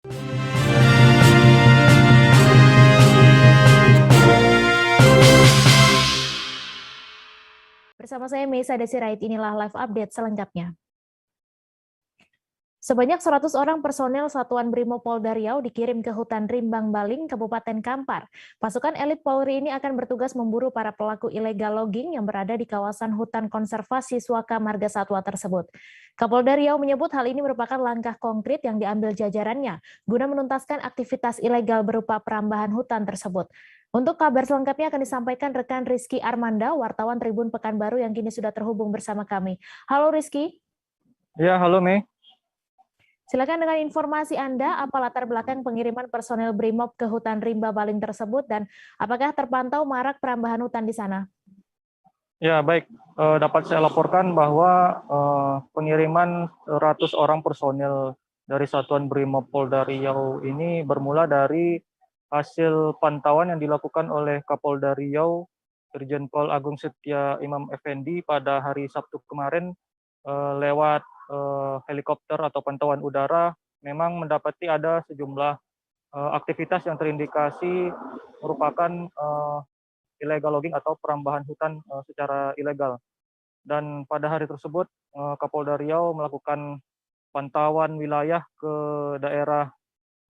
Bersama saya Meisa Desirait, inilah live update selengkapnya. Sebanyak 100 orang personel Satuan Brimopolda Riau dikirim ke hutan Rimbang Baling, Kabupaten Kampar. Pasukan elit Polri ini akan bertugas memburu para pelaku illegal logging yang berada di kawasan hutan konservasi Suaka Marga Satwa tersebut. Kapolda Riau menyebut hal ini merupakan langkah konkret yang diambil jajarannya guna menuntaskan aktivitas ilegal berupa perambahan hutan tersebut. Untuk kabar selengkapnya akan disampaikan rekan Rizky Armanda, wartawan Tribun Pekanbaru yang kini sudah terhubung bersama kami. Halo Rizky. Ya, halo Mei. Silakan dengan informasi Anda, apa latar belakang pengiriman personel Brimob ke hutan rimba Baling tersebut dan apakah terpantau marak perambahan hutan di sana? Ya, baik. Dapat saya laporkan bahwa pengiriman 100 orang personel dari Satuan Brimob Polda Riau ini bermula dari hasil pantauan yang dilakukan oleh Kapolda Riau, Irjen Pol Agung Setia Imam Effendi pada hari Sabtu kemarin lewat helikopter atau pantauan udara memang mendapati ada sejumlah aktivitas yang terindikasi merupakan illegal logging atau perambahan hutan secara ilegal. Dan pada hari tersebut Kapolda Riau melakukan pantauan wilayah ke daerah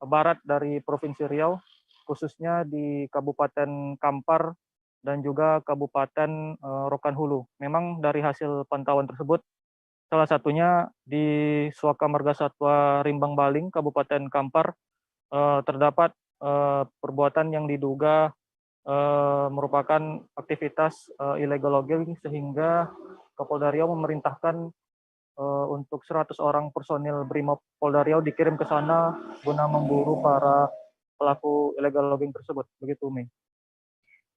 barat dari Provinsi Riau, khususnya di Kabupaten Kampar dan juga Kabupaten Rokan Hulu. Memang dari hasil pantauan tersebut, salah satunya di Suaka Marga Satwa Rimbang Baling, Kabupaten Kampar, terdapat perbuatan yang diduga merupakan aktivitas illegal logging, sehingga Kapolda Riau memerintahkan untuk 100 orang personil Brimob Polda Riau dikirim ke sana guna memburu para pelaku illegal logging tersebut. Begitu, Mei.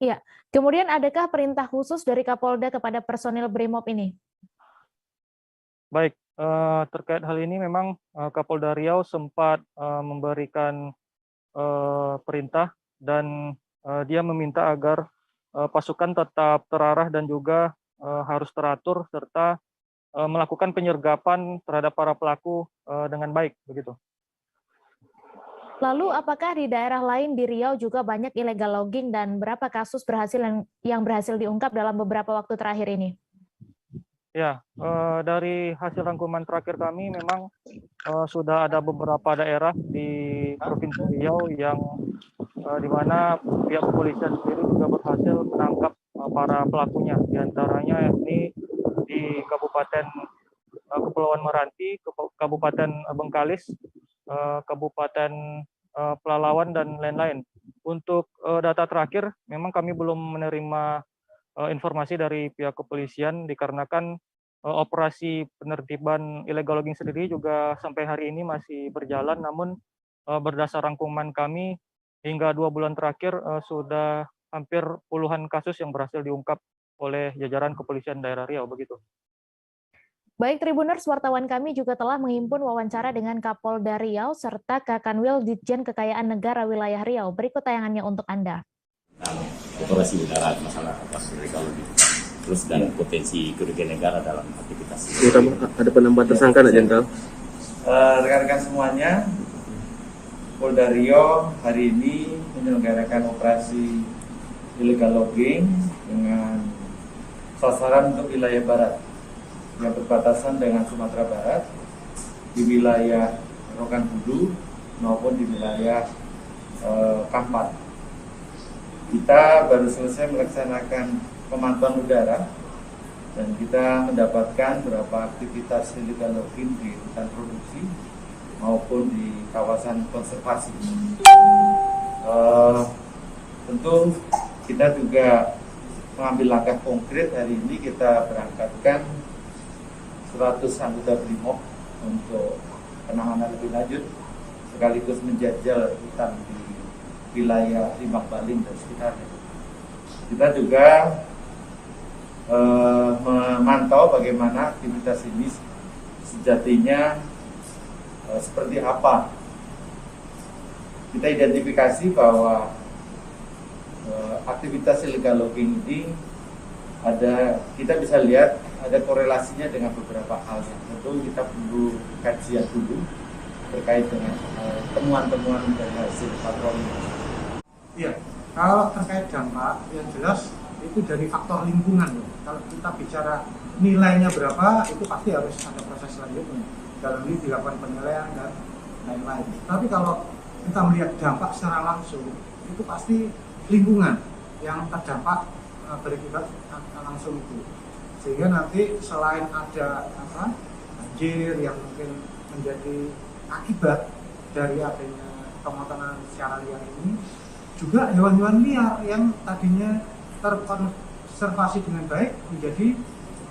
Iya, kemudian adakah perintah khusus dari Kapolda kepada personil Brimob ini? Baik, terkait hal ini memang Kapolda Riau sempat memberikan perintah dan dia meminta agar pasukan tetap terarah dan juga harus teratur serta melakukan penyergapan terhadap para pelaku dengan baik, begitu. Lalu apakah di daerah lain di Riau juga banyak illegal logging dan berapa kasus yang berhasil diungkap dalam beberapa waktu terakhir ini? Ya, dari hasil rangkuman terakhir kami memang sudah ada beberapa daerah di Provinsi Riau yang di mana pihak kepolisian sendiri juga berhasil menangkap para pelakunya. Di antaranya yakni di Kabupaten Kepulauan Meranti, Kabupaten Bengkalis, Kabupaten Pelalawan, dan lain-lain. Untuk data terakhir, memang kami belum menerima informasi dari pihak kepolisian dikarenakan operasi penertiban illegal logging sendiri juga sampai hari ini masih berjalan, namun berdasar rangkuman kami hingga 2 bulan terakhir sudah hampir puluhan kasus yang berhasil diungkap oleh jajaran kepolisian daerah Riau, begitu. Baik Tribuners, wartawan kami juga telah menghimpun wawancara dengan Kapolda Riau serta Kakanwil Ditjen Kekayaan Negara Wilayah Riau. Berikut tayangannya untuk Anda. Operasi udara masalah operasi illegal logging, terus dan potensi kerugian negara dalam aktivitas. Ada penambahan tersangka, Nak Jenderal? Rekan-rekan semuanya, Polda Riau hari ini menyelenggarakan operasi illegal logging dengan sasaran untuk wilayah barat yang berbatasan dengan Sumatera Barat, di wilayah Rokan Hulu maupun di wilayah Kampar. Kita baru selesai melaksanakan pemantauan udara dan kita mendapatkan beberapa aktivitas illegal logging di hutan produksi maupun di kawasan konservasi. Tentu kita juga mengambil langkah konkret. Hari ini kita berangkatkan 100 anggota Brimob untuk penanganan lebih lanjut sekaligus menjajal hutan di wilayah Rimbang Baling dan sekitarnya. Kita juga memantau bagaimana aktivitas ini sejatinya seperti apa. Kita identifikasi bahwa aktivitas illegal logging ini kita bisa lihat ada korelasinya dengan beberapa hal yang tentu kita perlu kajian dulu terkait dengan temuan-temuan dari hasil patroli. Iya, kalau terkait dampak yang jelas itu dari faktor lingkungan. Kalau kita bicara nilainya berapa, itu pasti harus ada proses selanjutnya. Dalam ini dilakukan penilaian dan lain-lain. Tapi kalau kita melihat dampak secara langsung, itu pasti lingkungan yang terdampak berakibat langsung itu. Sehingga nanti selain ada banjir yang mungkin menjadi akibat dari adanya pemotongan secara liar ini, juga hewan-hewan liar yang tadinya terkonservasi dengan baik menjadi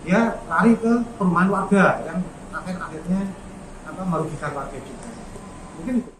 ya lari ke perumahan warga yang akhirnya merugikan warga juga. Mungkin itu.